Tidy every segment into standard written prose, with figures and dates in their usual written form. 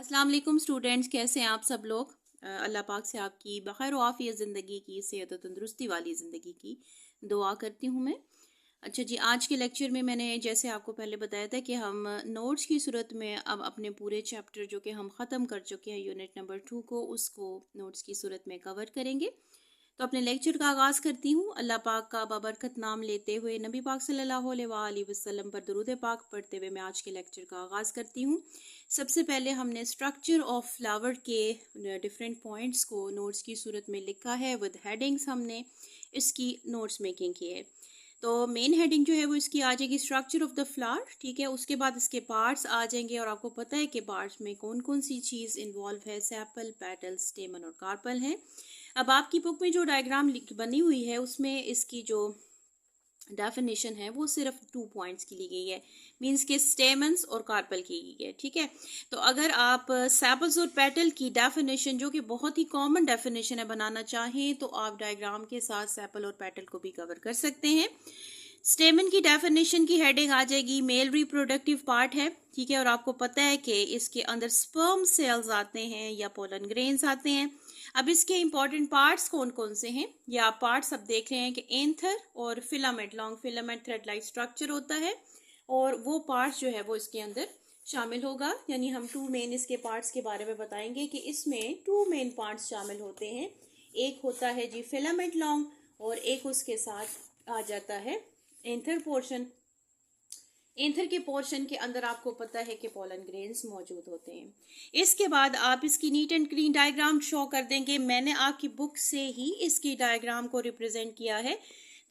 अस्सलाम वालेकुम स्टूडेंट्स, कैसे हैं आप सब लोग। अल्लाह पाक से आपकी बखैर व आफियत ज़िंदगी की, सेहत और तंदुरुस्ती वाली ज़िंदगी की दुआ करती हूँ मैं। अच्छा जी, आज के लेक्चर में मैंने जैसे आपको पहले बताया था कि हम नोट्स की सूरत में अब अपने पूरे चैप्टर जो कि हम ख़त्म कर चुके हैं यूनिट नंबर 2 को, उसको नोट्स की सूरत में कवर करेंगे। तो अपने लेक्चर का आगाज़ करती हूँ अल्लाह पाक का बाबरकत नाम लेते हुए, नबी पाक सल्लल्लाहु अलैहि वसल्लम पर दुरूद पाक पढ़ते हुए मैं आज के लेक्चर का आगाज़ करती हूँ। सबसे पहले हमने स्ट्रक्चर ऑफ फ्लावर के डिफरेंट पॉइंट्स को नोट्स की सूरत में लिखा है विद हेडिंग्स। हमने इसकी नोट्स मेकिंग की है। तो मेन हेडिंग जो है वो इसकी आ जाएगी स्ट्रक्चर ऑफ द फ्लावर, ठीक है। उसके बाद इसके पार्ट्स आ जाएंगे और आपको पता है कि पार्ट्स में कौन कौन सी चीज़ इन्वॉल्व है, सेपल, पेटल, स्टेमन और कार्पल है। अब आपकी बुक में जो डायग्राम बनी हुई है उसमें इसकी जो डेफिनेशन है वो सिर्फ 2 पॉइंट्स की ली गई है, मींस के स्टेमन्स और कार्पल की गई है, ठीक है। तो अगर आप सेपल्स और पेटल की डेफिनेशन, जो कि बहुत ही कॉमन डेफिनेशन है, बनाना चाहें तो आप डायग्राम के साथ सेपल और पेटल को भी कवर कर सकते हैं। स्टेमन की डेफिनेशन की हेडिंग आ जाएगी मेल रिप्रोडक्टिव पार्ट है, ठीक है। और आपको पता है कि इसके अंदर स्पर्म सेल्स आते हैं या पोलन ग्रेन्स आते हैं। अब इसके इंपॉर्टेंट पार्ट्स कौन कौन से हैं, या आप पार्ट्स अब देख रहे हैं कि एंथर और filament, long filament thread like structure होता है, और वो पार्ट्स जो है वो इसके अंदर शामिल होगा। यानी हम 2 मेन इसके पार्ट्स के बारे में बताएंगे कि इसमें 2 मेन पार्ट्स शामिल होते हैं। एक होता है जी फिलामेंट लॉन्ग, और एक उसके साथ आ जाता है एंथर पोर्शन। एंथर के पोर्शन के अंदर आपको पता है कि पोलन ग्रेन्स मौजूद होते हैं। इसके बाद आप इसकी neat and clean diagram show कर देंगे। मैंने आपकी बुक से ही इसकी डायग्राम को रिप्रेजेंट किया है,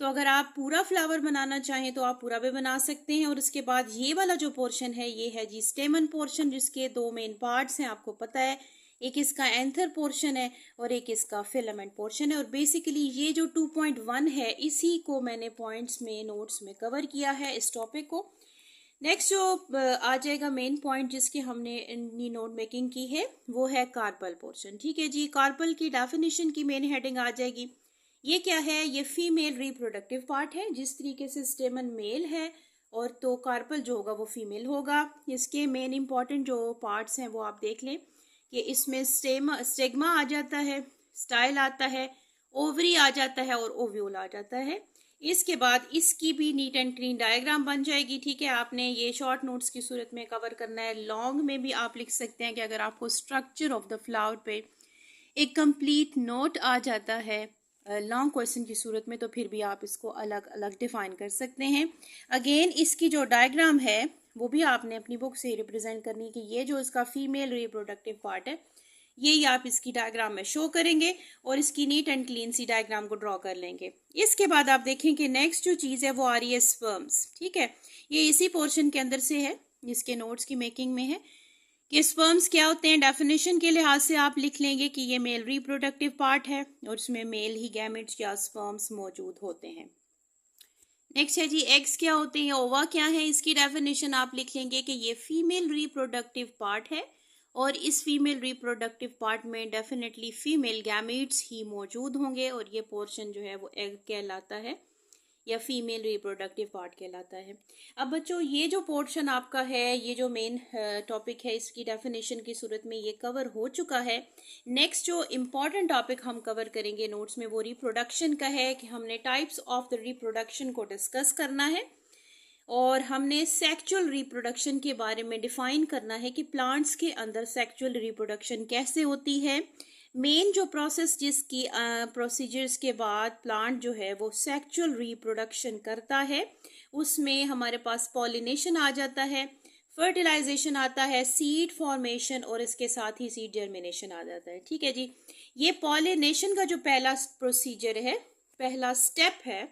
तो अगर आप पूरा फ्लावर बनाना चाहें तो आप पूरा भी बना सकते हैं। और उसके बाद ये वाला जो पोर्शन है ये है जी स्टेमन पोर्शन, जिसके 2 मेन पार्ट्स हैं, आपको पता है। एक इसका एंथर पोर्शन है और एक इसका फिलामेंट पोर्शन है। और बेसिकली ये जो 2.1 है इसी को मैंने पॉइंट्स में नोट्स में कवर किया है इस टॉपिक को। नेक्स्ट जो आ जाएगा मेन पॉइंट जिसकी हमने नोट मेकिंग की है वो है कार्पल पोर्शन, ठीक है जी। कार्पल की डेफिनेशन की मेन हेडिंग आ जाएगी। ये क्या है, ये फीमेल रिप्रोडक्टिव पार्ट है। जिस तरीके से स्टेमन मेल है और तो कार्पल जो होगा वो फीमेल होगा। इसके मेन इंपॉर्टेंट जो पार्ट्स हैं वो आप देख लें कि इसमें स्टेगमा आ जाता है, स्टाइल आता है, ओवरी आ जाता है और ओव्यूल आ जाता है। इसके बाद इसकी भी नीट एंड क्लीन डायग्राम बन जाएगी, ठीक है। आपने ये शॉर्ट नोट्स की सूरत में कवर करना है। लॉन्ग में भी आप लिख सकते हैं कि अगर आपको स्ट्रक्चर ऑफ द फ्लावर पे एक कंप्लीट नोट आ जाता है लॉन्ग क्वेश्चन की सूरत में, तो फिर भी आप इसको अलग अलग डिफाइन कर सकते हैं। अगेन इसकी जो डायग्राम है वो भी आपने अपनी बुक से रिप्रेजेंट करनी कि ये जो इसका फीमेल रिप्रोडक्टिव पार्ट है यही आप इसकी डायग्राम में शो करेंगे और इसकी नीट एंड क्लीन सी डायग्राम को ड्रॉ कर लेंगे। इसके बाद आप देखें कि नेक्स्ट जो चीज़ है वो आ रही है स्पर्म्स, ठीक है। ये इसी पोर्शन के अंदर से है, इसके नोट्स की मेकिंग में है कि स्पर्म्स क्या होते हैं। डेफिनेशन के लिहाज से आप लिख लेंगे कि ये मेल रिप्रोडक्टिव पार्ट है और इसमें मेल ही गैमेट्स या स्पर्म्स मौजूद होते हैं। नेक्स्ट है जी एग्स क्या होते हैं, ओवा क्या है। इसकी डेफिनेशन आप लिख लेंगे कि ये फीमेल रिप्रोडक्टिव पार्ट है और इस फीमेल रिप्रोडक्टिव पार्ट में डेफिनेटली फीमेल गैमेट्स ही मौजूद होंगे और ये पोर्शन जो है वो एग कहलाता है या फीमेल रिप्रोडक्टिव पार्ट कहलाता है। अब बच्चों ये जो पोर्शन आपका है, ये जो मेन टॉपिक है, इसकी डेफिनेशन की सूरत में ये कवर हो चुका है। नेक्स्ट जो इम्पॉर्टेंट टॉपिक हम कवर करेंगे नोट्स में वो रिप्रोडक्शन का है कि हमने टाइप्स ऑफ द रिप्रोडक्शन को डिस्कस करना है और हमने सेक्सुअल रिप्रोडक्शन के बारे में डिफाइन करना है कि प्लांट्स के अंदर सेक्सुअल रिप्रोडक्शन कैसे होती है। मेन जो प्रोसेस जिसकी प्रोसीजर्स के बाद प्लांट जो है वो सेक्सुअल रिप्रोडक्शन करता है, उसमें हमारे पास पॉलिनेशन आ जाता है, फर्टिलाइजेशन आता है, सीड फॉर्मेशन और इसके साथ ही सीड जर्मिनेशन आ जाता है, ठीक है जी। ये पॉलिनेशन का जो पहला प्रोसीजर है, पहला स्टेप है,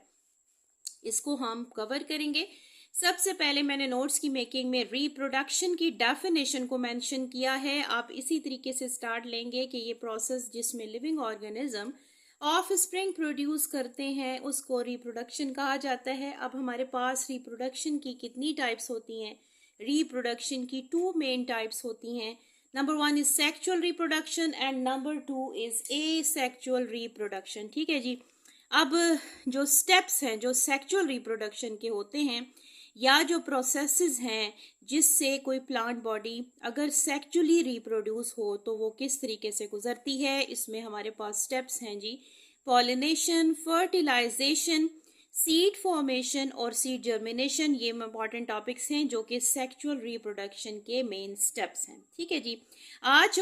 इसको हम कवर करेंगे। सबसे पहले मैंने नोट्स की मेकिंग में रिप्रोडक्शन की डेफिनेशन को मेंशन किया है। आप इसी तरीके से स्टार्ट लेंगे कि ये प्रोसेस जिसमें living organism of spring produce करते हैं उसको रिप्रोडक्शन कहा जाता है। अब हमारे पास रिप्रोडक्शन की कितनी टाइप्स होती हैं, रिप्रोडक्शन की 2 मेन टाइप्स होती हैं। Number 1 is sexual reproduction and number 2 is asexual reproduction, ठीक है जी। अब जो स्टेप्स हैं जो सेक्सुअल रिप्रोडक्शन के होते हैं या जो प्रोसेसेस हैं जिससे कोई प्लांट बॉडी अगर सेक्चुअली रिप्रोड्यूस हो तो वो किस तरीके से गुजरती है। इसमें हमारे पास स्टेप्स हैं जी, पॉलिनेशन, फर्टिलाइजेशन, सीड फॉर्मेशन और सीड जर्मिनेशन। ये इंपॉर्टेंट टॉपिक्स हैं जो कि सेक्सुअल रिप्रोडक्शन के मेन स्टेप्स हैं। ठीक है जी, आज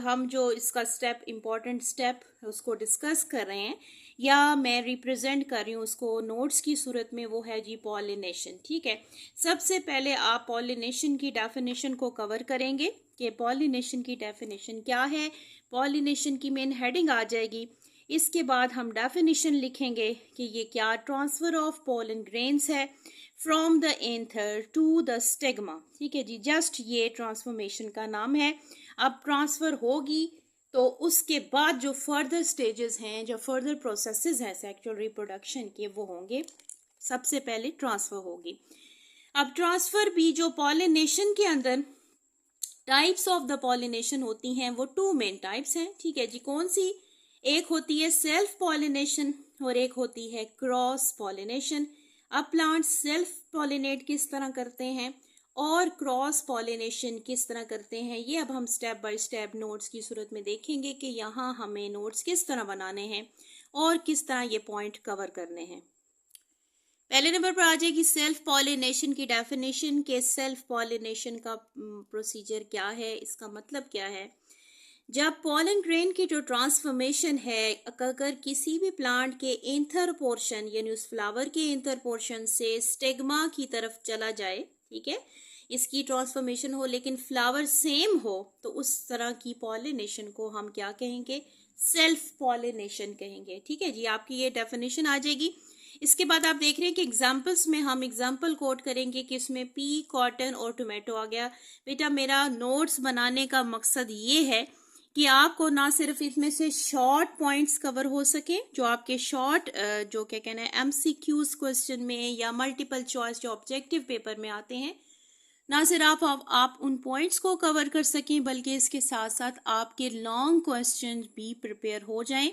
हम जो इसका स्टेप, इंपॉर्टेंट स्टेप उसको डिस्कस कर रहे हैं या मैं रिप्रेजेंट कर रही हूँ उसको नोट्स की सूरत में, वो है जी पॉलिनेशन। ठीक है, सबसे पहले आप पॉलिनेशन की डेफिनेशन को कवर करेंगे कि पॉलिनेशन की डेफिनेशन क्या है। पॉलिनेशन की मेन हेडिंग आ जाएगी। इसके बाद हम डेफिनेशन लिखेंगे कि ये क्या ट्रांसफर ऑफ पोलन ग्रेन्स है from the anther to the stigma. ठीक है जी, जस्ट ये ट्रांसफॉर्मेशन का नाम है। अब ट्रांसफर होगी तो उसके बाद जो फर्दर स्टेजेस हैं, जो फर्दर प्रोसेसेस हैं सेक्सुअल रिप्रोडक्शन के, वो होंगे। सबसे पहले ट्रांसफर होगी। अब ट्रांसफर भी जो पॉलिनेशन के अंदर टाइप्स ऑफ द पॉलिनेशन होती हैं वो 2 मेन टाइप्स हैं। ठीक है जी, कौन सी? एक होती है सेल्फ पॉलिनेशन और एक होती है क्रॉस पॉलिनेशन। अब प्लांट्स सेल्फ पॉलिनेट किस तरह करते हैं और क्रॉस पॉलिनेशन किस तरह करते हैं, ये अब हम स्टेप बाय स्टेप नोट्स की सूरत में देखेंगे कि यहाँ हमें नोट्स किस तरह बनाने हैं और किस तरह ये पॉइंट कवर करने हैं। पहले नंबर पर आ जाएगी सेल्फ पॉलिनेशन की डेफिनेशन के सेल्फ पॉलिनेशन का प्रोसीजर क्या है, इसका मतलब क्या है। जब पॉलन ग्रेन की जो ट्रांसफॉर्मेशन है अगर किसी भी प्लांट के एंथर पोर्शन यानी उस फ्लावर के एंथर पोर्शन से स्टेगमा की तरफ चला जाए, ठीक है, इसकी ट्रांसफॉर्मेशन हो लेकिन फ्लावर सेम हो, तो उस तरह की पॉलिनेशन को हम क्या कहेंगे? सेल्फ पॉलिनेशन कहेंगे। ठीक है जी, आपकी ये डेफिनेशन आ जाएगी। इसके बाद आप देख रहे हैं कि एग्जाम्पल्स में हम एग्जाम्पल कोट करेंगे कि इसमें पी, कॉटन और टोमेटो आ गया। बेटा मेरा नोट्स बनाने का मकसद ये है कि आपको ना सिर्फ इसमें से शॉर्ट पॉइंट्स कवर हो सके, जो आपके शॉर्ट जो क्या कहना है एमसीक्यूज क्वेश्चन में या मल्टीपल चॉइस जो ऑब्जेक्टिव पेपर में आते हैं, ना सिर्फ आप उन पॉइंट्स को कवर कर सकें बल्कि इसके साथ साथ आपके लॉन्ग क्वेश्चन भी प्रिपेयर हो जाएं।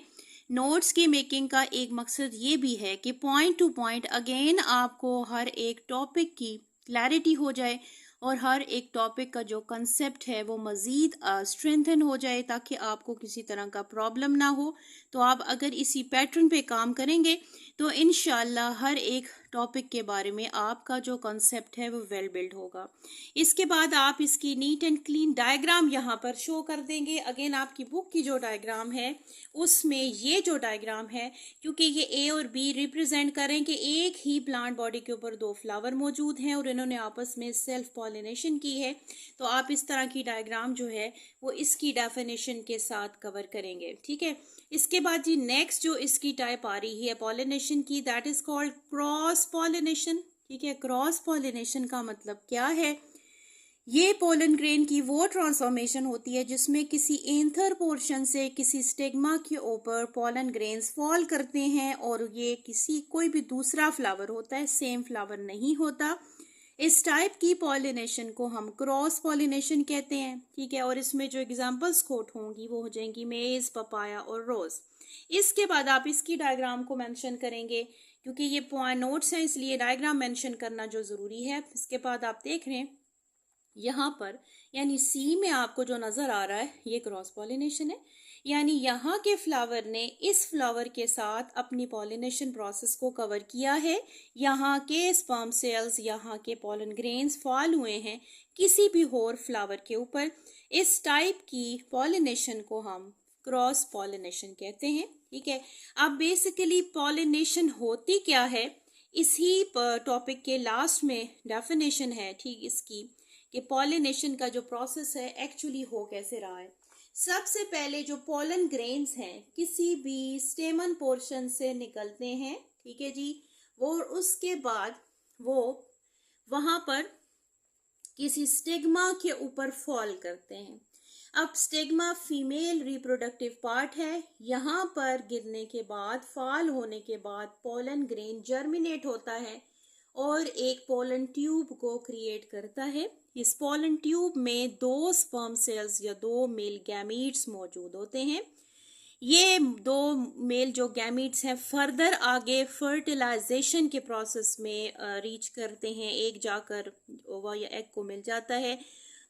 नोट्स की मेकिंग का एक मकसद ये भी है कि पॉइंट टू पॉइंट अगेन आपको हर एक टॉपिक की क्लैरिटी हो जाए और हर एक टॉपिक का जो कंसेप्ट है वो मज़ीद स्ट्रेंथन हो जाए ताकि आपको किसी तरह का प्रॉब्लम ना हो। तो आप अगर इसी पैटर्न पे काम करेंगे तो इंशाल्लाह हर एक टॉपिक के बारे में आपका जो कंसेप्ट है वो वेल बिल्ड होगा। इसके बाद आप इसकी नीट एंड क्लीन डायग्राम यहाँ पर शो कर देंगे। अगेन आपकी बुक की जो डायग्राम है उसमें ये जो डायग्राम है, क्योंकि ये ए और बी रिप्रेजेंट करें कि एक ही प्लांट बॉडी के ऊपर 2 फ्लावर मौजूद हैं और इन्होंने आपस में सेल्फ पॉलिनेशन की है, तो आप इस तरह की डायग्राम जो है वो इसकी डेफिनेशन के साथ कवर करेंगे। ठीक है, इसके बाद जी नेक्स्ट जो इसकी टाइप आ रही है पॉलिनेशन की, that is called cross pollination. ठीक है, क्रॉस पॉलिनेशन का मतलब क्या है? ये पोलन ग्रेन की वो ट्रांसफॉर्मेशन होती है जिसमें किसी एंथर पोर्शन से किसी स्टेगमा के ऊपर पोलन ग्रेन्स फॉल करते हैं और ये किसी कोई भी दूसरा फ्लावर होता है, सेम फ्लावर नहीं होता। इस टाइप की पॉलिनेशन को हम क्रॉस पॉलिनेशन कहते हैं। ठीक है, और इसमें जो एग्जांपल्स कोट होंगी वो हो जाएंगी मेज, पपाया और रोज। इसके बाद आप इसकी डायग्राम को मेंशन करेंगे, क्योंकि ये पॉइंट नोट्स हैं इसलिए डायग्राम मेंशन करना जो ज़रूरी है। इसके बाद आप देख रहे हैं यहाँ पर, यानी सी में आपको जो नज़र आ रहा है ये क्रॉस पॉलिनेशन है, यानी यहाँ के फ्लावर ने इस फ्लावर के साथ अपनी पॉलिनेशन प्रोसेस को कवर किया है। यहाँ के स्पर्म सेल्स, यहाँ के पोलन ग्रेन्स फॉल हुए हैं किसी भी और फ्लावर के ऊपर। इस टाइप की पॉलिनेशन को हम क्रॉस पॉलिनेशन कहते हैं। ठीक है, अब बेसिकली पॉलिनेशन होती क्या है, इसी टॉपिक के लास्ट में डेफिनेशन है ठीक इसकी, कि पॉलिनेशन का जो प्रोसेस है एक्चुअली हो कैसे रहा है। सबसे पहले जो पोलन ग्रेन्स हैं किसी भी स्टेमन पोर्शन से निकलते हैं, ठीक है जी, वो उसके बाद वो वहां पर किसी स्टिग्मा के ऊपर फॉल करते हैं। अब स्टिग्मा फीमेल रिप्रोडक्टिव पार्ट है, यहाँ पर गिरने के बाद, फॉल होने के बाद पोलन ग्रेन जर्मिनेट होता है और एक पोलन ट्यूब को क्रिएट करता है। इस पोलन ट्यूब में 2 स्पर्म सेल्स या 2 मेल गैमीट्स मौजूद होते हैं। ये दो मेल जो गैमीट्स हैं फर्दर आगे फर्टिलाइजेशन के प्रोसेस में रीच करते हैं। एक जाकर ओवा या एग को मिल जाता है,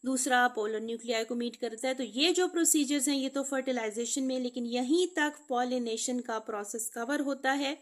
दूसरा पोलर न्यूक्लियाई को मीट करता है। तो ये जो प्रोसीजर्स हैं ये तो फर्टिलाइजेशन में, लेकिन यहीं तक पॉलिनेशन का प्रोसेस कवर होता है।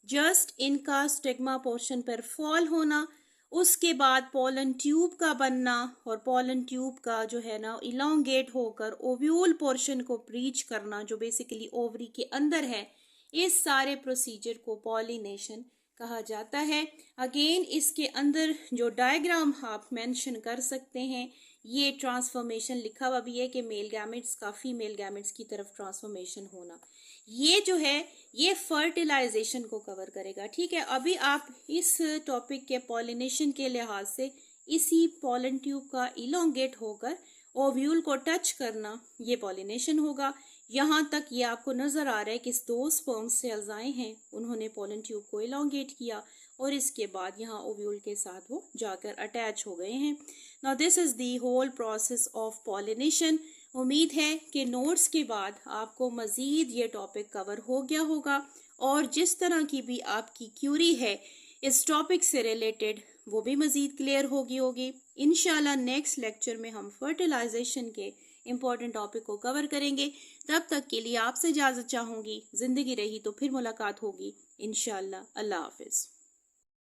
जस्ट इनका स्टिग्मा पोर्शन पर फॉल होना, उसके बाद पोलन ट्यूब का बनना, और पोलन ट्यूब का जो है ना इलोंगेट होकर ओव्यूल पोर्शन को रीच करना जो बेसिकली ओवरी के अंदर है, इस सारे प्रोसीजर को पॉलिनेशन कहा जाता है। अगेन इसके अंदर जो डायग्राम आप मेंशन कर सकते हैं, ये ट्रांसफॉर्मेशन लिखा हुआ भी है कि मेल गैमेट्स का फीमेल गैमेट्स की तरफ ट्रांसफॉर्मेशन होना, ये जो है ये फर्टिलाइजेशन को कवर करेगा। ठीक है, अभी आप इस टॉपिक के पॉलिनेशन के लिहाज से इसी पोलन ट्यूब का इलोंगेट होकर ओव्यूल को टच करना, ये पॉलिनेशन होगा। यहाँ तक ये आपको नजर आ रहा है कि दो स्पर्म सेल्स आए हैं, उन्होंने पोलन ट्यूब को इलोंगेट किया और इसके बाद यहाँ ओव्यूल के साथ वो जाकर अटैच हो गए हैं। Now this is the whole process of pollination. उम्मीद है कि नोट्स के बाद आपको मज़ीद ये टॉपिक कवर हो गया होगा, और जिस तरह की भी आपकी क्यूरी है इस टॉपिक से रिलेटेड वो भी मज़ीद क्लियर होगी। इंशाल्लाह नेक्स्ट लेक्चर में हम फर्टिलाइजेशन के इम्पोर्टेंट टॉपिक को कवर करेंगे। तब तक के लिए आपसे इजाज़त चाहूँगी। ज़िंदगी रही तो फिर मुलाकात होगी इंशाल्लाह। अल्लाह हाफिज़।